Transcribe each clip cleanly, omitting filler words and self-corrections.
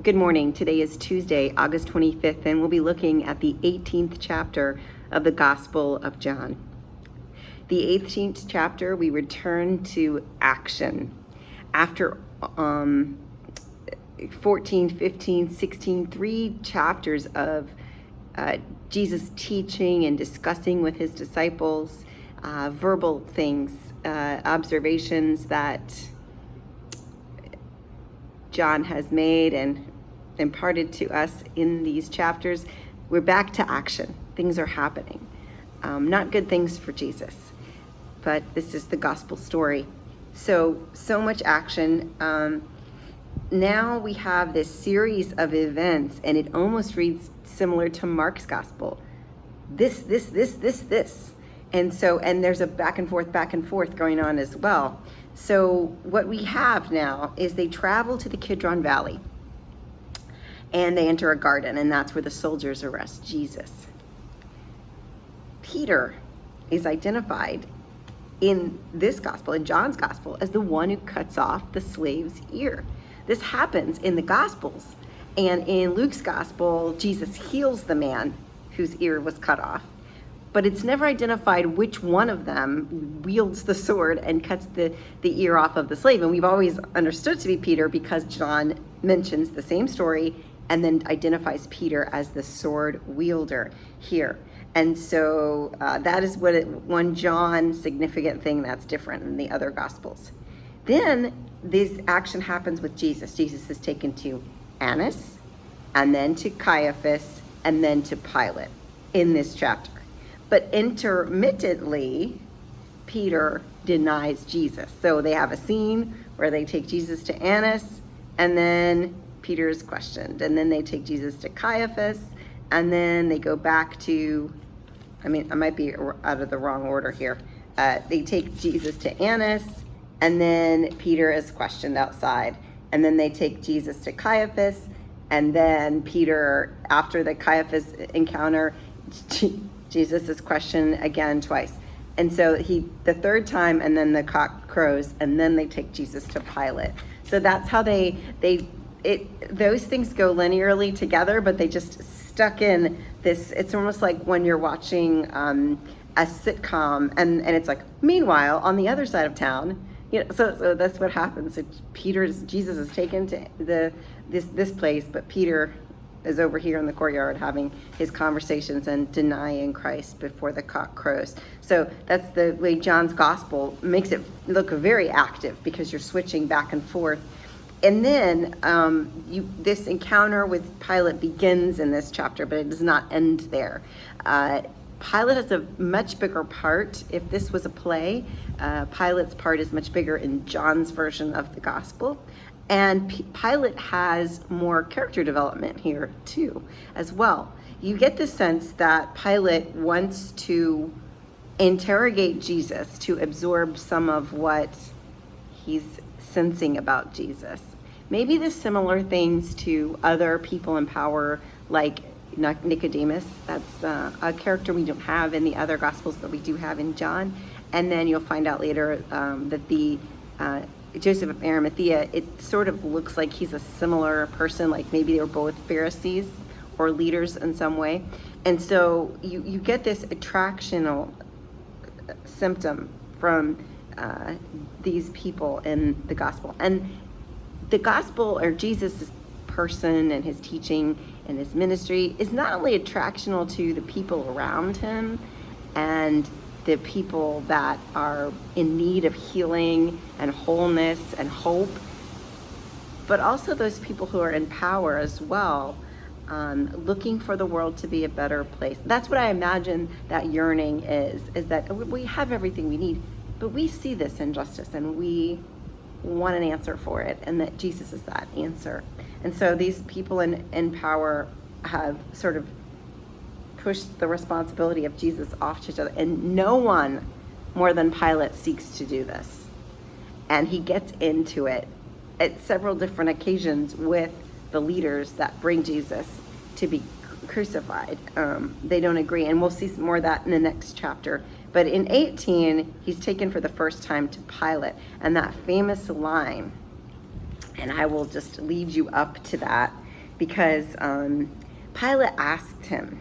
Good morning. Today is Tuesday, August 25th, and we'll be looking at the 18th chapter of the Gospel of John. The 18th chapter, we return to action. After 14, 15, 16, 3 chapters of Jesus teaching and discussing with his disciples, verbal things, observations that John has made and imparted to us in these chapters, we're back to action. Things are happening. Not good things for Jesus, but this is the gospel story. So much action. Now we have this series of events, and it almost reads similar to Mark's gospel. This. And there's a back and forth going on as well. So what we have now is they travel to the Kidron Valley and they enter a garden, and that's where the soldiers arrest Jesus. Peter is identified in this gospel, in John's gospel, as the one who cuts off the slave's ear. This happens in the gospels, and in Luke's gospel, Jesus heals the man whose ear was cut off. But it's never identified which one of them wields the sword and cuts the ear off of the slave. And we've always understood to be Peter because John mentions the same story and then identifies Peter as the sword wielder here. And so that is one John significant thing that's different than the other gospels. Then this action happens with Jesus. Jesus is taken to Annas, and then to Caiaphas, and then to Pilate in this chapter. But intermittently, Peter denies Jesus. So they have a scene where they take Jesus to Annas, and then Peter is questioned. And then they take Jesus to Caiaphas, and then they go back to, I might be out of the wrong order here. They take Jesus to Annas, and then Peter is questioned outside. And then they take Jesus to Caiaphas, and then Peter, after the Caiaphas encounter, Jesus is questioned again twice. And so the third time, and then the cock crows, and then they take Jesus to Pilate. So that's how those things go linearly together, but they just stuck in this. It's almost like when you're watching a sitcom, and it's like, meanwhile, on the other side of town, so that's what happens. So Jesus is taken to this place, but Peter is over here in the courtyard having his conversations and denying Christ before the cock crows. So that's the way John's gospel makes it look very active, because you're switching back and forth. And then this encounter with Pilate begins in this chapter, but it does not end there. Pilate has a much bigger part. If this was a play, Pilate's part is much bigger in John's version of the gospel. And Pilate has more character development here too, as well. You get the sense that Pilate wants to interrogate Jesus to absorb some of what he's sensing about Jesus. Maybe the similar things to other people in power, like Nicodemus. That's a character we don't have in the other Gospels, but we do have in John. And then you'll find out later that the Joseph of Arimathea, it sort of looks like he's a similar person, like maybe they were both Pharisees or leaders in some way. And so you get this attractional symptom from these people in the gospel. And the gospel, or Jesus' person and his teaching and his ministry, is not only attractional to the people around him and the people that are in need of healing and wholeness and hope, but also those people who are in power as well, looking for the world to be a better place. That's what I imagine that yearning is that we have everything we need, but we see this injustice and we want an answer for it, and that Jesus is that answer. And so these people in power have sort of pushed the responsibility of Jesus off to each other, and no one more than Pilate seeks to do this. And he gets into it at several different occasions with the leaders that bring Jesus to be crucified. They don't agree, and we'll see some more of that in the next chapter. But in 18, he's taken for the first time to Pilate, and that famous line, and I will just lead you up to that, because Pilate asked him,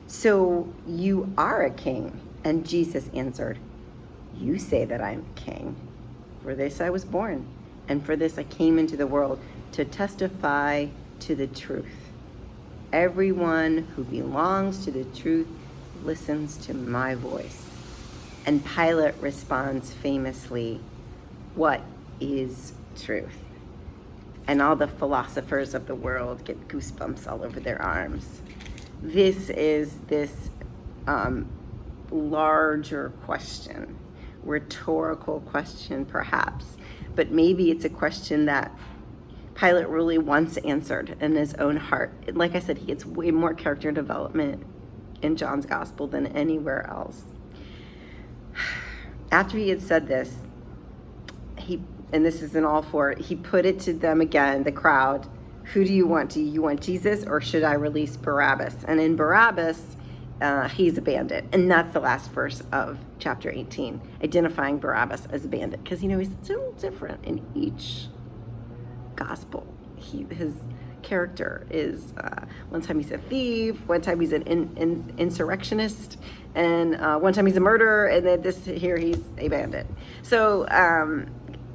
"So you are a king?" And Jesus answered, "You say that I'm king. For this I was born, and for this I came into the world, to testify to the truth. Everyone who belongs to the truth listens to my voice." And Pilate responds famously, "What is truth?" And all the philosophers of the world get goosebumps all over their arms. This is this larger question, rhetorical question perhaps, but maybe it's a question that Pilate really wants answered in his own heart. Like I said, he gets way more character development in John's gospel than anywhere else. After he had said this, and this is in all four, he put it to them again, the crowd, "Who do you want? Do you want Jesus, or should I release Barabbas?" And in Barabbas, he's a bandit. And that's the last verse of chapter 18, identifying Barabbas as a bandit. Because, he's still different in each gospel. His character is, one time he's a thief, one time he's an insurrectionist, and one time he's a murderer, and then here he's a bandit. So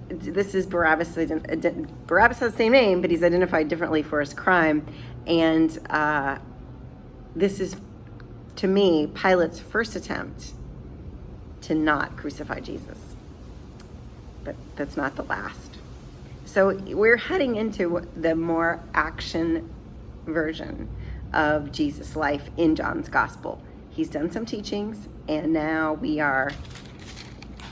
this is Barabbas. Barabbas has the same name, but he's identified differently for his crime. And this is, to me, Pilate's first attempt to not crucify Jesus. But that's not the last. So we're heading into the more action version of Jesus' life in John's gospel. He's done some teachings, and now we are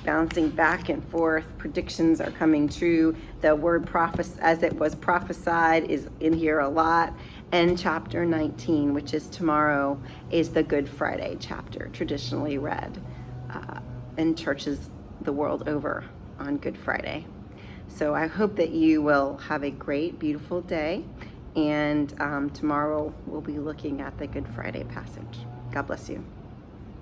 bouncing back and forth. Predictions are coming true. The word as it was prophesied is in here a lot. And chapter 19, which is tomorrow, is the Good Friday chapter, traditionally read in churches the world over on Good Friday. So I hope that you will have a great, beautiful day. And tomorrow we'll be looking at the Good Friday passage. God bless you.